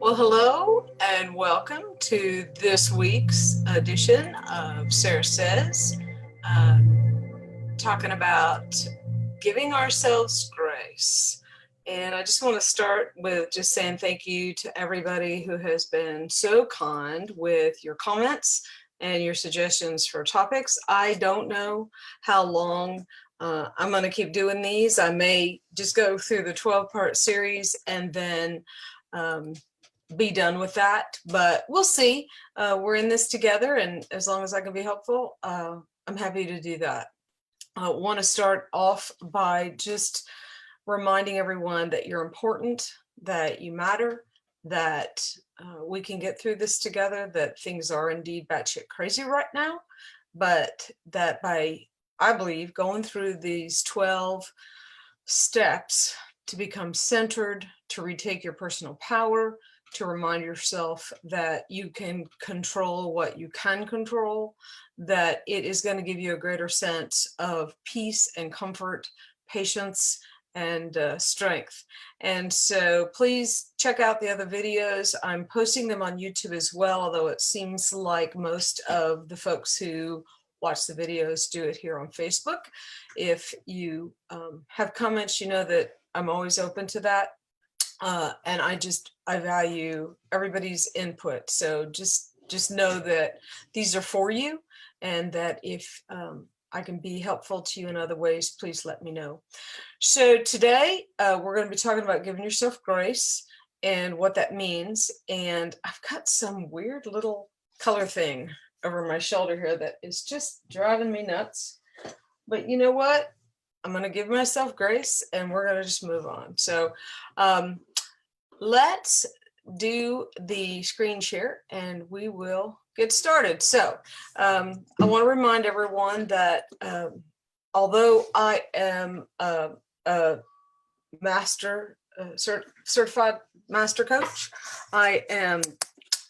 Well, hello and welcome to this week's edition of Sarah Says, talking about giving ourselves grace. And I just want to start with just saying thank you to everybody who has been so kind with your comments and your suggestions for topics. I don't know how long I'm going to keep doing these. I may just go through the 12-part series and then be done with that, but we'll see. We're in this together, and as long as I can be helpful, I'm happy to do that. I want to start off by just reminding everyone that you're important, that you matter, that we can get through this together, that things are indeed batshit crazy right now, but that I believe, going through these 12 steps to become centered, to retake your personal power, to remind yourself that you can control what you can control, that it is going to give you a greater sense of peace and comfort, patience, and strength. And so please check out the other videos. I'm posting them on YouTube as well, although it seems like most of the folks who watch the videos do it here on Facebook. If you have comments, you know that I'm always open to that. And I value everybody's input. So just know that these are for you, and that if I can be helpful to you in other ways, please let me know. So today we're going to be talking about giving yourself grace and what that means. And I've got some weird little color thing over my shoulder here that is just driving me nuts. But you know what? I'm going to give myself grace, and we're going to just move on. So let's do the screen share and we will get started. So I want to remind everyone that although I am a certified master coach, I am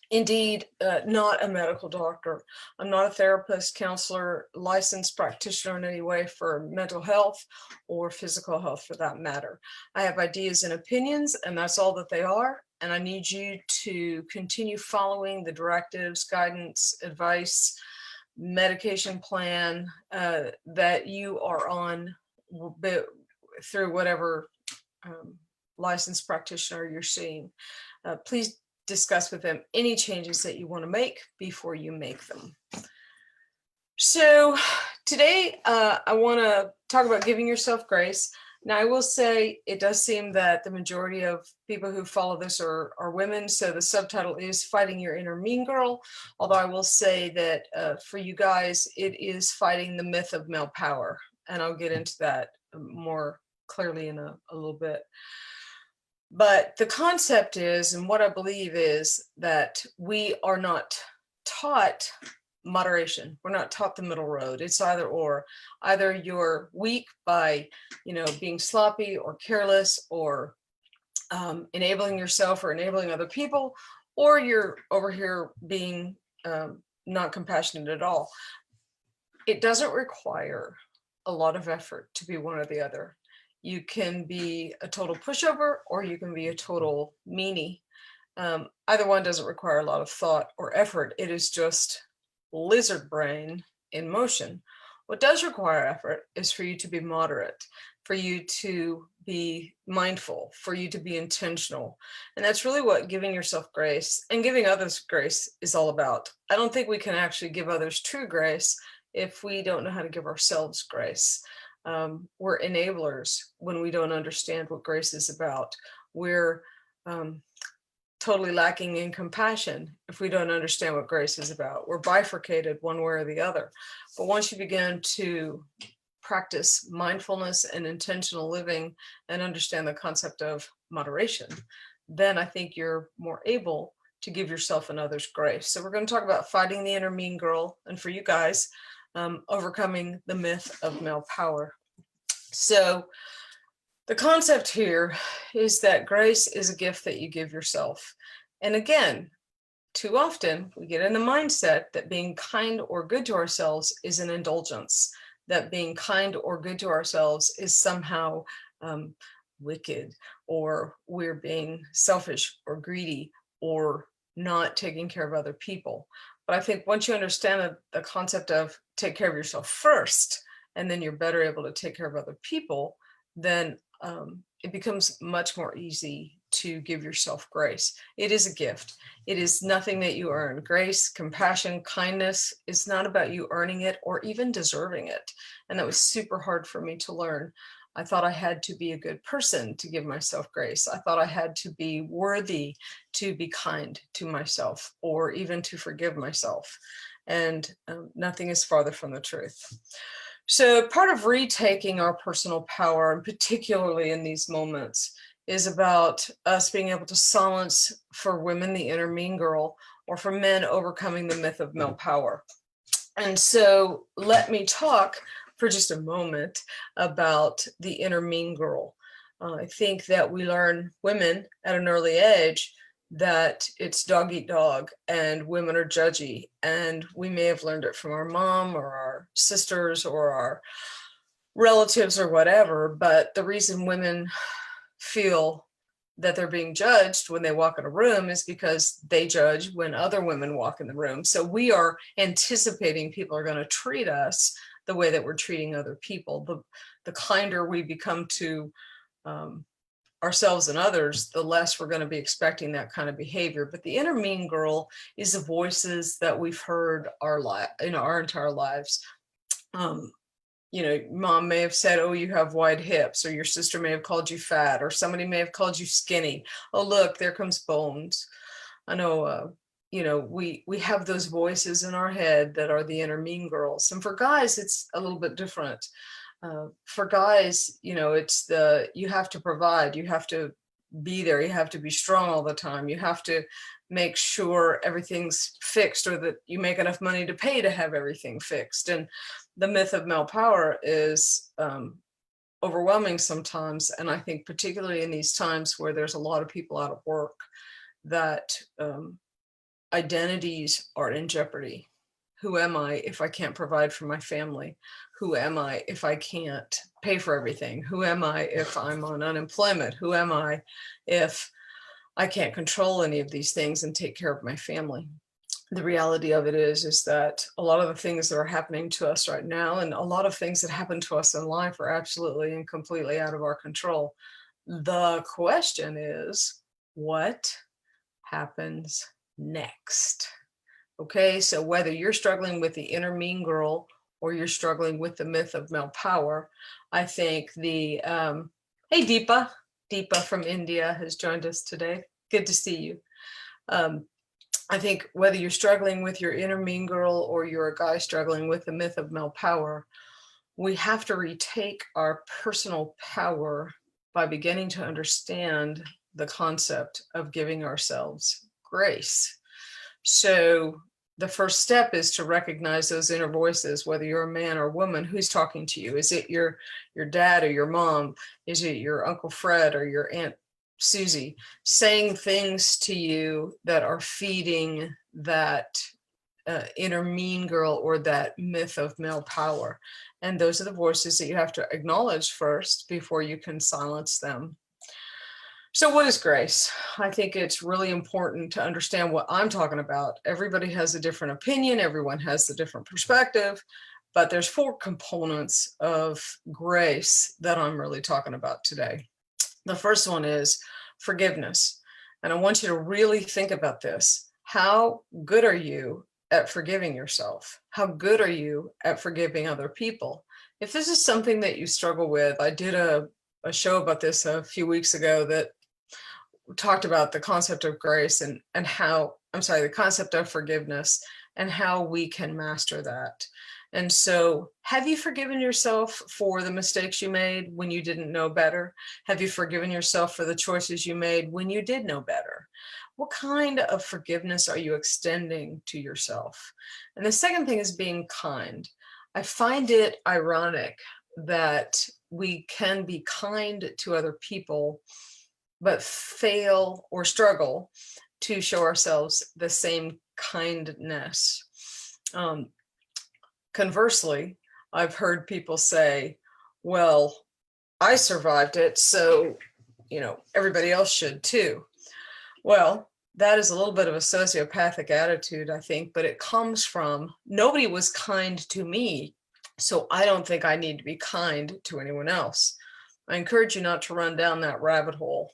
indeed not a medical doctor. I'm not a therapist, counselor, licensed practitioner in any way for mental health or physical health for that matter. I have ideas and opinions, and that's all that they are. And I need you to continue following the directives, guidance, advice, medication plan that you are on through whatever licensed practitioner you're seeing. Please discuss with them any changes that you want to make before you make them. So today I want to talk about giving yourself grace. Now I will say it does seem that the majority of people who follow this are women, so the subtitle is Fighting Your Inner Mean Girl, although I will say that for you guys it is fighting the myth of male power, and I'll get into that more clearly in a little bit. But the concept is, and what I believe is, that we are not taught moderation. We're not taught the middle road. It's either or. Either you're weak by, being sloppy or careless or enabling yourself or enabling other people, or you're over here being not compassionate at all. It doesn't require a lot of effort to be one or the other. You can be a total pushover, or you can be a total meanie. Either one doesn't require a lot of thought or effort. It is just lizard brain in motion. What does require effort is for you to be moderate, for you to be mindful, for you to be intentional. And that's really what giving yourself grace and giving others grace is all about. I don't think we can actually give others true grace if we don't know how to give ourselves grace. We're enablers when we don't understand what grace is about. We're totally lacking in compassion if we don't understand what grace is about. We're bifurcated one way or the other. But once you begin to practice mindfulness and intentional living and understand the concept of moderation, then I think you're more able to give yourself and others grace. So we're going to talk about fighting the inner mean girl, and for you guys, overcoming the myth of male power. So the concept here is that grace is a gift that you give yourself. And again, too often we get in the mindset that being kind or good to ourselves is an indulgence, that being kind or good to ourselves is somehow wicked, or we're being selfish or greedy or not taking care of other people. But I think once you understand the concept of take care of yourself first, and then you're better able to take care of other people, then it becomes much more easy to give yourself grace. It is a gift. It is nothing that you earn. Grace, compassion, kindness is not about you earning it or even deserving it. And that was super hard for me to learn. I thought I had to be a good person to give myself grace. I thought I had to be worthy to be kind to myself or even to forgive myself. And nothing is farther from the truth. So part of retaking our personal power, and particularly in these moments, is about us being able to silence, for women, the inner mean girl, or for men, overcoming the myth of male power. And so let me talk for just a moment about the inner mean girl. I think that we learn, women at an early age, that it's dog eat dog and women are judgy. And we may have learned it from our mom or our sisters or our relatives or whatever. But the reason women feel that they're being judged when they walk in a room is because they judge when other women walk in the room. So we are anticipating people are going to treat us the way that we're treating other people. The kinder we become to ourselves and others, the less we're going to be expecting that kind of behavior. But the inner mean girl is the voices that we've heard our entire lives. Mom may have said, oh, you have wide hips, or your sister may have called you fat, or somebody may have called you skinny. Oh, look, there comes Bones. I know, we have those voices in our head that are the inner mean girls. And for guys, it's a little bit different. For guys, it's you have to provide, you have to be there, you have to be strong all the time, you have to make sure everything's fixed, or that you make enough money to pay to have everything fixed. And the myth of male power is overwhelming sometimes. And I think particularly in these times where there's a lot of people out of work, that identities are in jeopardy. Who am I if I can't provide for my family? Who am I if I can't pay for everything? Who am I if I'm on unemployment? Who am I if I can't control any of these things and take care of my family? The reality of it is that a lot of the things that are happening to us right now, and a lot of things that happen to us in life, are absolutely and completely out of our control. The question is, what happens next? Okay, so whether you're struggling with the inner mean girl or you're struggling with the myth of male power, I think hey, Deepa from India has joined us today. Good to see you. I think whether you're struggling with your inner mean girl or you're a guy struggling with the myth of male power, we have to retake our personal power by beginning to understand the concept of giving ourselves grace. So the first step is to recognize those inner voices, whether you're a man or a woman, who's talking to you. Is it your dad or your mom? Is it your Uncle Fred or your Aunt Susie saying things to you that are feeding that inner mean girl or that myth of male power? And those are the voices that you have to acknowledge first before you can silence them. So what is grace? I think it's really important to understand what I'm talking about. Everybody has a different opinion. Everyone has a different perspective, but there's 4 components of grace that I'm really talking about today. The first one is forgiveness. And I want you to really think about this. How good are you at forgiving yourself? How good are you at forgiving other people? If this is something that you struggle with, I did a show about this a few weeks ago that talked about the concept of grace and the concept of forgiveness and how we can master that. And so, have you forgiven yourself for the mistakes you made when you didn't know better? Have you forgiven yourself for the choices you made when you did know better? What kind of forgiveness are you extending to yourself? And the second thing is being kind. I find it ironic that we can be kind to other people, but fail or struggle to show ourselves the same kindness. Conversely, I've heard people say, well, I survived it, so, everybody else should too. Well, that is a little bit of a sociopathic attitude, I think, but it comes from nobody was kind to me, so I don't think I need to be kind to anyone else. I encourage you not to run down that rabbit hole.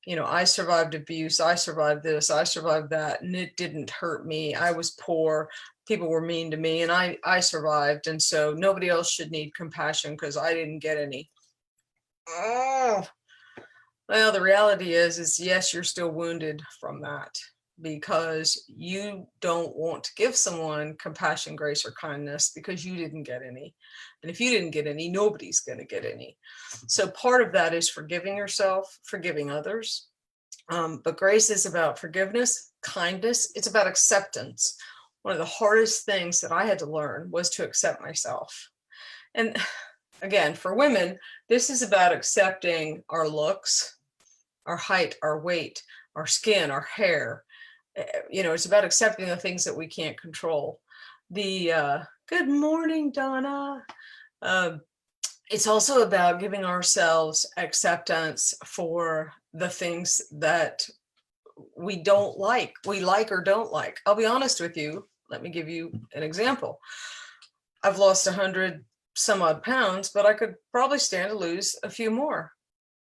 I survived abuse, I survived this, I survived that, and it didn't hurt me. I was poor, people were mean to me, and I survived, and so nobody else should need compassion because I didn't get any. Oh, well, the reality is yes, you're still wounded from that because you don't want to give someone compassion, grace, or kindness because you didn't get any. And if you didn't get any, nobody's going to get any. So part of that is forgiving yourself, forgiving others. But grace is about forgiveness, kindness. It's about acceptance. One of the hardest things that I had to learn was to accept myself. And again, for women, this is about accepting our looks, our height, our weight, our skin, our hair. It's about accepting the things that we can't control. Good morning, Donna. It's also about giving ourselves acceptance for the things that we don't like, we like or don't like. I'll be honest with you. Let me give you an example. I've lost 100 some odd pounds, but I could probably stand to lose a few more,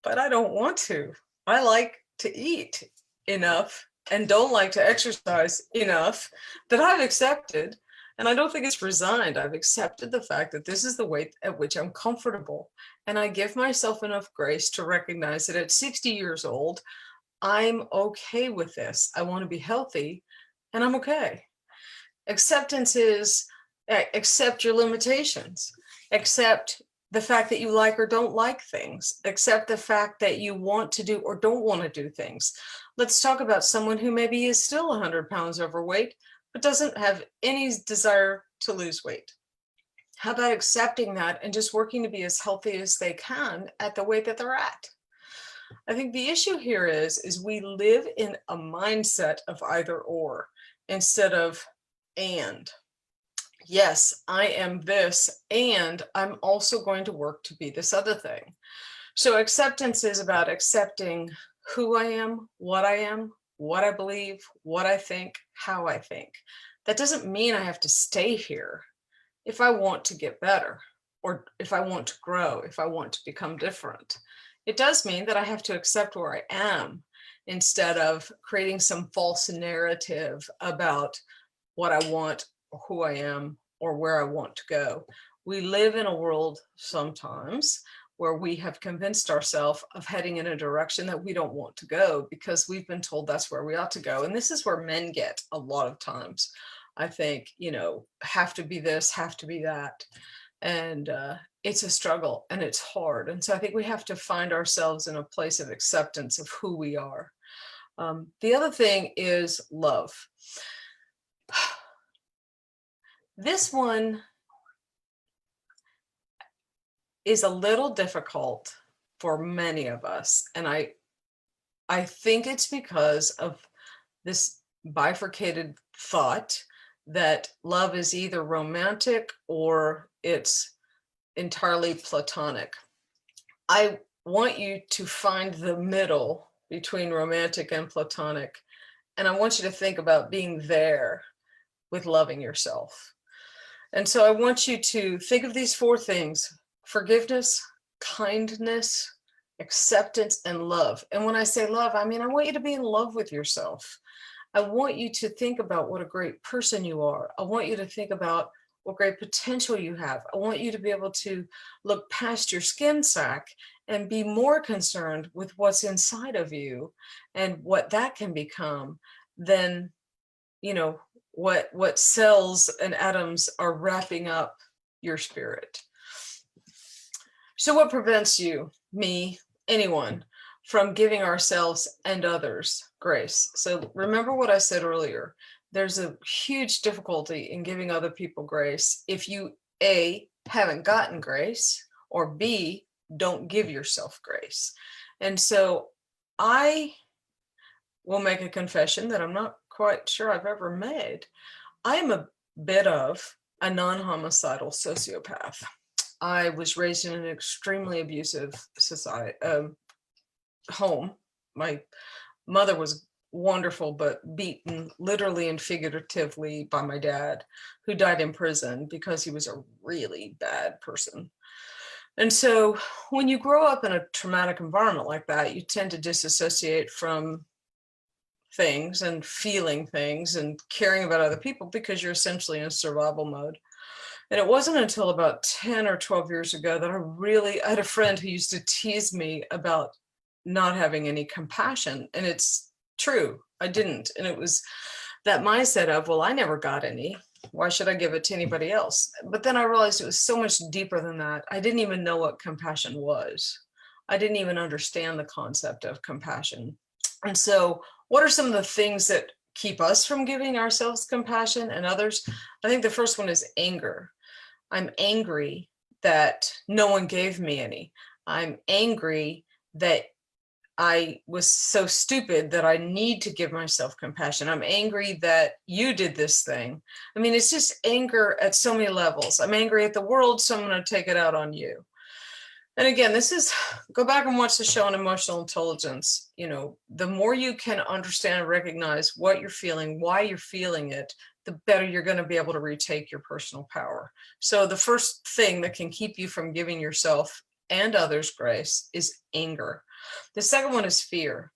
but I don't want to. I like to eat enough and don't like to exercise enough that I've accepted. And I don't think it's resigned. I've accepted the fact that this is the weight at which I'm comfortable. And I give myself enough grace to recognize that at 60 years old, I'm okay with this. I want to be healthy and I'm okay. Acceptance is accept your limitations, accept the fact that you like or don't like things, accept the fact that you want to do or don't want to do things. Let's talk about someone who maybe is still 100 pounds overweight, but doesn't have any desire to lose weight. How about accepting that and just working to be as healthy as they can at the weight that they're at? I think the issue here is we live in a mindset of either or instead of and. Yes, I am this, and I'm also going to work to be this other thing. So acceptance is about accepting who I am, what I believe, what I think, how I think. That doesn't mean I have to stay here if I want to get better, or if I want to grow, if I want to become different. It does mean that I have to accept where I am instead of creating some false narrative about what I want or who I am or where I want to go. We live in a world sometimes where we have convinced ourselves of heading in a direction that we don't want to go because we've been told that's where we ought to go. And this is where men get a lot of times. I think, have to be this, have to be that. And it's a struggle and it's hard. And so I think we have to find ourselves in a place of acceptance of who we are. The other thing is love. This one is a little difficult for many of us. And I think it's because of this bifurcated thought that love is either romantic or it's entirely platonic. I want you to find the middle between romantic and platonic. And I want you to think about being there with loving yourself. And so I want you to think of these four things: forgiveness, kindness, acceptance, and love. And when I say love, I mean, I want you to be in love with yourself. I want you to think about what a great person you are. I want you to think about what great potential you have. I want you to be able to look past your skin sack and be more concerned with what's inside of you and what that can become than, what cells and atoms are wrapping up your spirit. So what prevents you, me, anyone, from giving ourselves and others grace? So remember what I said earlier. There's a huge difficulty in giving other people grace if you, A, haven't gotten grace, or B, don't give yourself grace. And so I will make a confession that I'm not quite sure I've ever made. I am a bit of a non-homicidal sociopath. I was raised in an extremely abusive society, home. My mother was wonderful, but beaten literally and figuratively by my dad, who died in prison because he was a really bad person. And so when you grow up in a traumatic environment like that, you tend to disassociate from things and feeling things and caring about other people because you're essentially in survival mode. And it wasn't until about 10 or 12 years ago that I had a friend who used to tease me about not having any compassion. And it's true, I didn't. And it was that mindset of, well, I never got any. Why should I give it to anybody else? But then I realized it was so much deeper than that. I didn't even know what compassion was. I didn't even understand the concept of compassion. And so, what are some of the things that keep us from giving ourselves compassion and others? I think the first one is anger. I'm angry that no one gave me any. I'm angry that I was so stupid that I need to give myself compassion. I'm angry that you did this thing. I mean, it's just anger at so many levels. I'm angry at the world, so I'm going to take it out on you. And again, go back and watch the show on emotional intelligence. You know, the more you can understand and recognize what you're feeling, why you're feeling it, the better you're going to be able to retake your personal power. So the first thing that can keep you from giving yourself and others grace is anger. The second one is fear.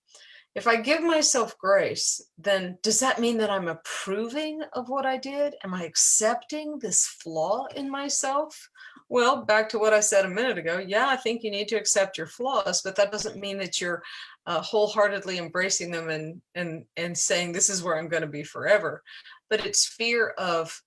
If I give myself grace, then does that mean that I'm approving of what I did? Am I accepting this flaw in myself? Well, back to what I said a minute ago. Yeah, I think you need to accept your flaws, but that doesn't mean that you're wholeheartedly embracing them and saying this is where I'm going to be forever. But it's fear of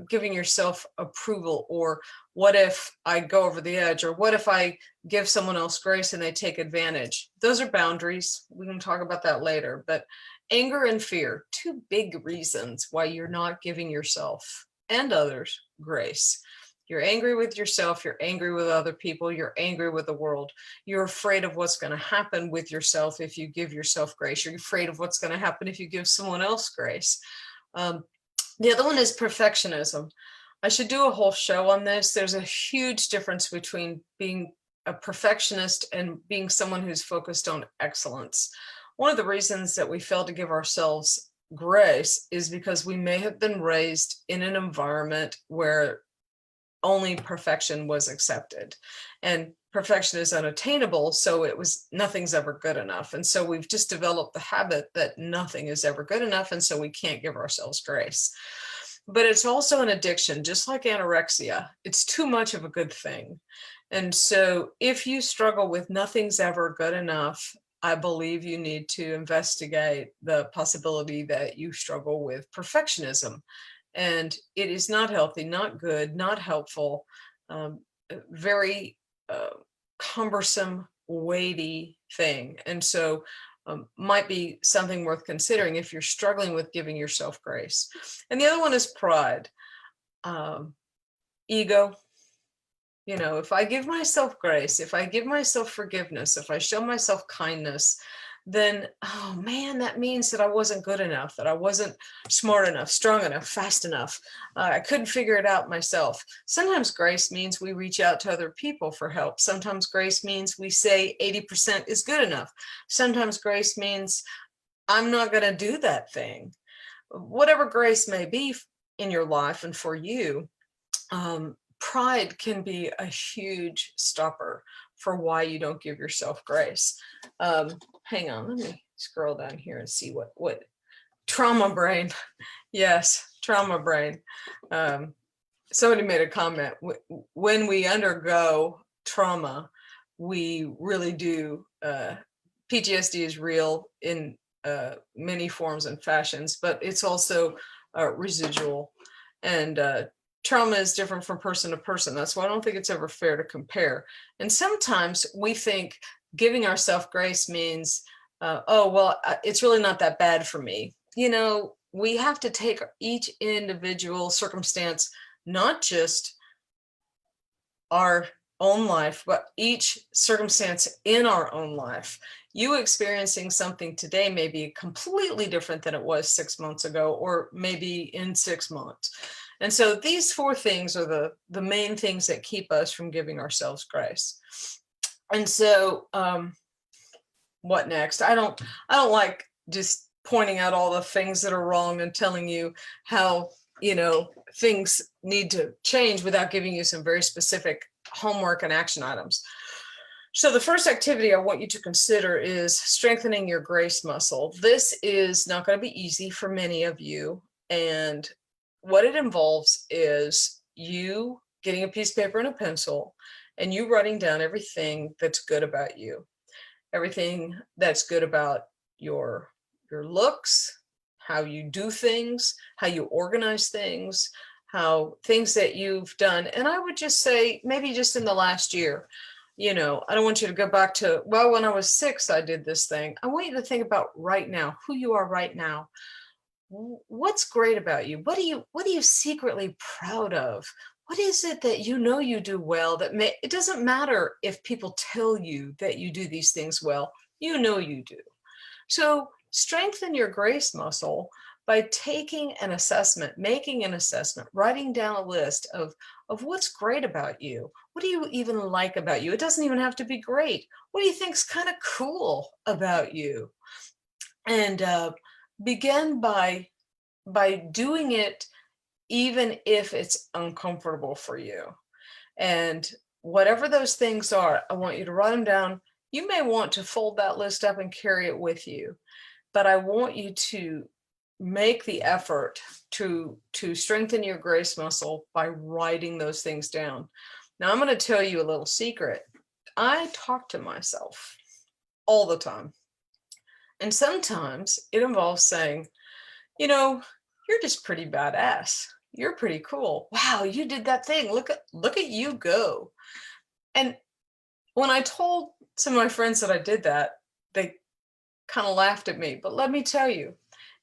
giving yourself approval, or what if I go over the edge, or what if I give someone else grace and they take advantage? Those are boundaries. We can talk about that later. But anger and fear, two big reasons why you're not giving yourself and others grace. You're angry with yourself, you're angry with other people, you're angry with the world. You're afraid of what's going to happen with yourself if you give yourself grace. You're afraid of what's going to happen if you give someone else grace. The other one is perfectionism. I should do a whole show on this. There's a huge difference between being a perfectionist and being someone who's focused on excellence. One of the reasons that we fail to give ourselves grace is because we may have been raised in an environment where only perfection was accepted, and perfection is unattainable, so nothing's ever good enough. And so we've just developed the habit that nothing is ever good enough, and so we can't give ourselves grace. But it's also an addiction, just like anorexia. It's too much of a good thing. And so if you struggle with nothing's ever good enough, I believe you need to investigate the possibility that you struggle with perfectionism. And it is not healthy, not good, not helpful, very cumbersome, weighty thing. And so might be something worth considering if you're struggling with giving yourself grace. And the other one is pride, ego. You know, if I give myself grace, if I give myself forgiveness, if I show myself kindness, then, oh man, that means that I wasn't good enough, that I wasn't smart enough, strong enough, fast enough. I couldn't figure it out myself. Sometimes grace means we reach out to other people for help. Sometimes grace means we say 80% is good enough. Sometimes grace means I'm not going to do that thing. Whatever grace may be in your life and for you, pride can be a huge stopper for why you don't give yourself grace. Hang on, let me scroll down here and see what trauma brain. Yes, trauma brain. Somebody made a comment. When we undergo trauma, we really do. PTSD is real in many forms and fashions, but it's also residual. And trauma is different from person to person. That's why I don't think it's ever fair to compare. And sometimes we think giving ourselves grace means, oh, well, it's really not that bad for me. You know, we have to take each individual circumstance, not just our own life, but each circumstance in our own life. You experiencing something today may be completely different than it was 6 months ago, or maybe in 6 months. And so these four things are the main things that keep us from giving ourselves grace. And so what next? I don't like just pointing out all the things that are wrong and telling you how, things need to change without giving you some very specific homework and action items. So the first activity I want you to consider is strengthening your grace muscle. This is not going to be easy for many of you. And what it involves is you getting a piece of paper and a pencil and you writing down everything that's good about you, everything that's good about your looks, how you do things, how you organize things, how things that you've done. And I would just say maybe just in the last year. I don't want you to go back to, well, when I was 6, I did this thing. I want you to think about right now, who you are right now. What's great about you? What are you secretly proud of? What is it that you do well it doesn't matter if people tell you that you do these things well, you do. So strengthen your grace muscle by taking an assessment, making an assessment, writing down a list of what's great about you. What do you even like about you? It doesn't even have to be great. What do you think's kind of cool about you? And begin by doing it even if it's uncomfortable for you. And whatever those things are, I want you to write them down. You may want to fold that list up and carry it with you, but I want you to make the effort to strengthen your grace muscle by writing those things down. Now, I'm going to tell you a little secret. I talk to myself all the time. And sometimes it involves saying, you're just pretty badass. You're pretty cool. Wow, you did that thing. Look at you go. And when I told some of my friends that I did that, they kind of laughed at me. But let me tell you,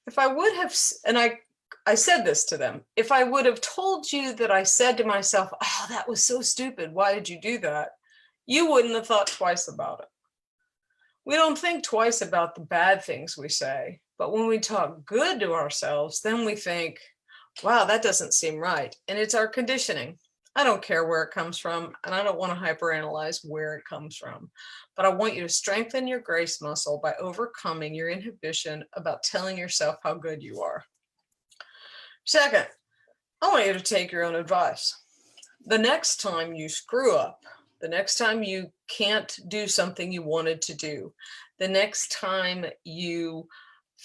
if I would have, and I said this to them, if I would have told you that I said to myself, oh, that was so stupid, why did you do that? You wouldn't have thought twice about it. We don't think twice about the bad things we say, but when we talk good to ourselves, then we think, wow, that doesn't seem right. And it's our conditioning. I don't care where it comes from, and I don't want to hyperanalyze where it comes from. But I want you to strengthen your grace muscle by overcoming your inhibition about telling yourself how good you are. Second, I want you to take your own advice. The next time you screw up, the next time you can't do something you wanted to do, the next time you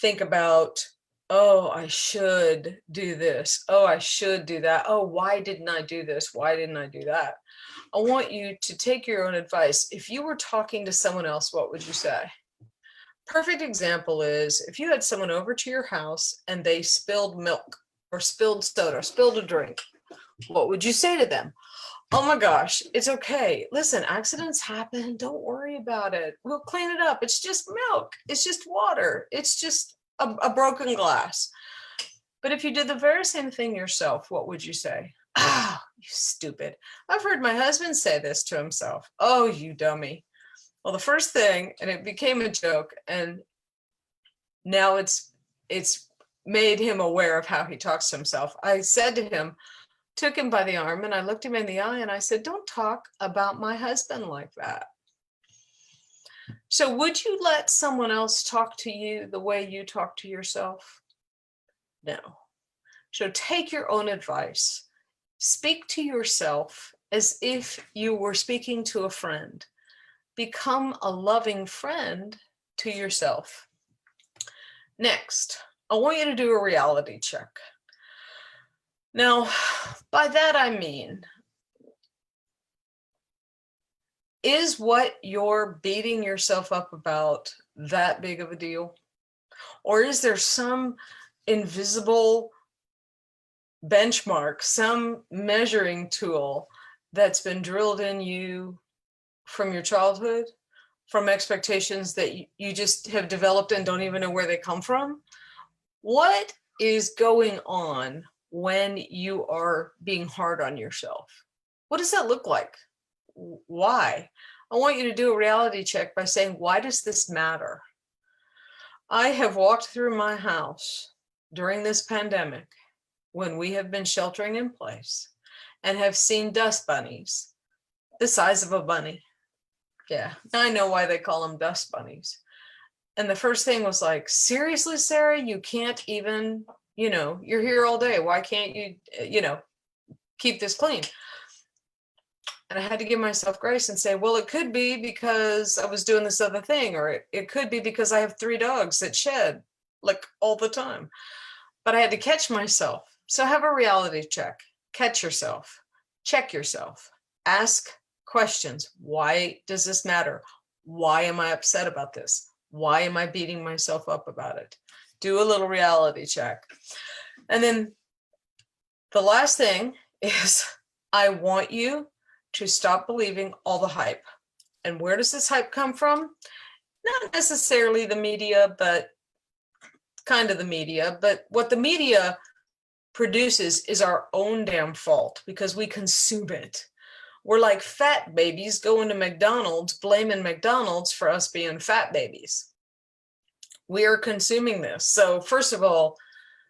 think about, oh, I should do this. Oh, I should do that. Oh, why didn't I do this? Why didn't I do that? I want you to take your own advice. If you were talking to someone else, what would you say? Perfect example is if you had someone over to your house and they spilled milk or spilled soda or spilled a drink, what would you say to them? Oh my gosh, it's okay. Listen, accidents happen. Don't worry about it. We'll clean it up. It's just milk. It's just water. It's just a broken glass. But if you did the very same thing yourself, what would you say? Ah, you stupid. I've heard my husband say this to himself. Oh, you dummy. Well, the first thing, and it became a joke, and now it's made him aware of how he talks to himself. I said to him, took him by the arm, and I looked him in the eye and I said, don't talk about my husband like that. So would you let someone else talk to you the way you talk to yourself? No. So take your own advice. Speak to yourself as if you were speaking to a friend. Become a loving friend to yourself. Next, I want you to do a reality check. Now, by that I mean, is what you're beating yourself up about that big of a deal? Or is there some invisible benchmark, some measuring tool that's been drilled in you from your childhood, from expectations that you just have developed and don't even know where they come from? What is going on when you are being hard on yourself? What does that look like? Why? I want you to do a reality check by saying, why does this matter? I have walked through my house during this pandemic when we have been sheltering in place and have seen dust bunnies the size of a bunny. Yeah, I know why they call them dust bunnies. And the first thing was like, seriously, Sarah, you can't even, you're here all day. Why can't you, keep this clean? And I had to give myself grace and say, well, it could be because I was doing this other thing, or it could be because I have 3 dogs that shed like all the time. But I had to catch myself. So have a reality check, catch yourself, check yourself, ask questions. Why does this matter? Why am I upset about this? Why am I beating myself up about it? Do a little reality check. And then the last thing is, I want you to stop believing all the hype. And where does this hype come from? Not necessarily the media, but kind of the media. But what the media produces is our own damn fault because we consume it. We're like fat babies going to McDonald's, blaming McDonald's for us being fat babies. We are consuming this. So first of all,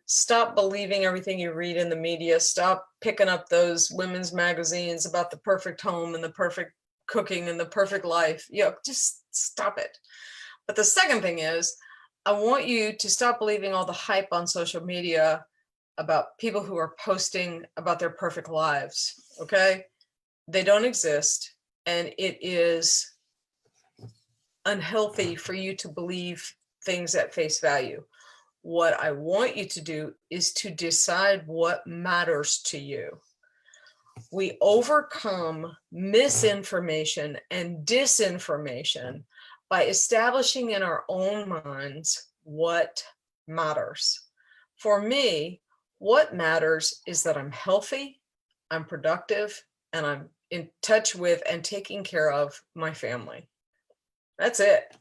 stop believing everything you read in the media. Stop picking up those women's magazines about the perfect home and the perfect cooking and the perfect life. Just stop it. But the second thing is, I want you to stop believing all the hype on social media about people who are posting about their perfect lives, okay? They don't exist, and it is unhealthy for you to believe things at face value. What I want you to do is to decide what matters to you. We overcome misinformation and disinformation by establishing in our own minds what matters. For me, what matters is that I'm healthy, I'm productive, and I'm in touch with and taking care of my family. That's it.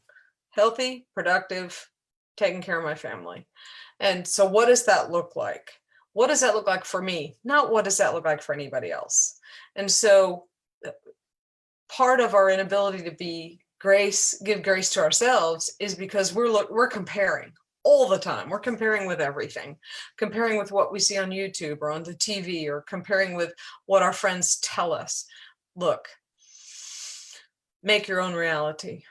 Healthy, productive, taking care of my family. And so what does that look like? What does that look like for me? Not what does that look like for anybody else? And so part of our inability to give grace to ourselves is because we're comparing all the time. We're comparing with everything, comparing with what we see on YouTube or on the TV, or comparing with what our friends tell us. Look, make your own reality.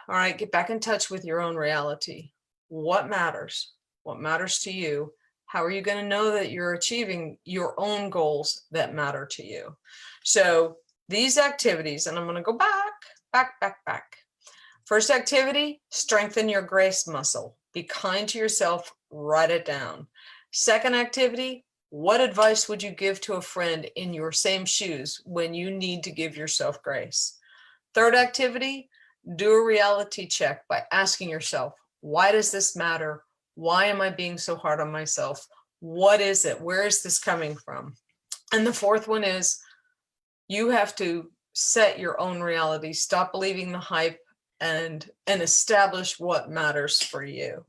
All right, get back in touch with your own reality. What matters? What matters to you? How are you going to know that you're achieving your own goals that matter to you? So these activities, and I'm going to go back. First activity, strengthen your grace muscle. Be kind to yourself, write it down. Second activity, what advice would you give to a friend in your same shoes when you need to give yourself grace? Third activity, do a reality check by asking yourself, why does this matter? Why am I being so hard on myself? What is it? Where is this coming from? And the fourth one is, you have to set your own reality. Stop believing the hype and establish what matters for you.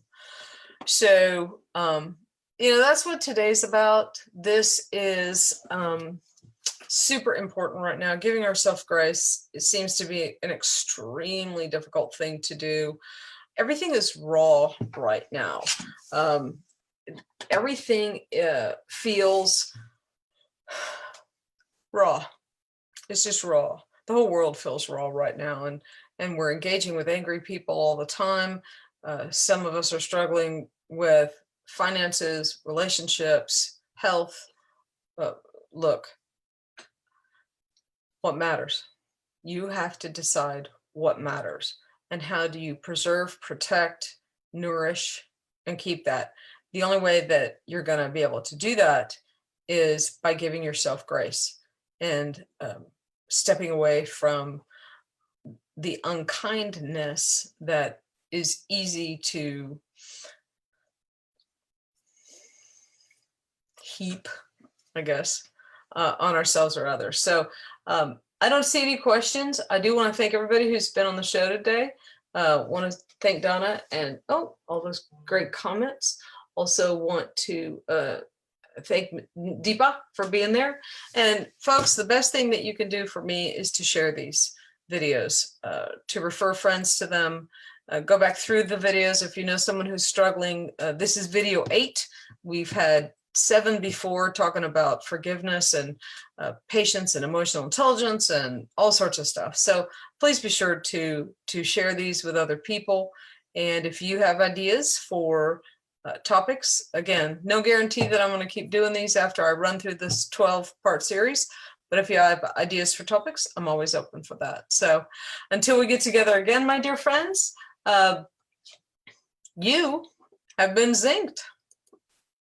So, that's what today's about. This is super important right now. Giving ourselves grace, it seems to be an extremely difficult thing to do. Everything is raw right now. Everything feels raw. It's just raw. The whole world feels raw right now, and we're engaging with angry people all the time. Some of us are struggling with finances, relationships, health. Look, what matters? You have to decide what matters. And how do you preserve, protect, nourish, and keep that? The only way that you're going to be able to do that is by giving yourself grace and stepping away from the unkindness that is easy to heap, I guess, on ourselves or others. So I don't see any questions. I do want to thank everybody who's been on the show today. Want to thank Donna and all those great comments. Also want to thank Deepa for being there. And folks, the best thing that you can do for me is to share these videos, to refer friends to them. Go back through the videos if you know someone who's struggling. This is video 8. We've had 7 before, talking about forgiveness and patience and emotional intelligence and all sorts of stuff. So please be sure to share these with other people. And if you have ideas for topics, again, no guarantee that I'm going to keep doing these after I run through this 12-part series. But if you have ideas for topics, I'm always open for that. So until we get together again, my dear friends, you have been zinged.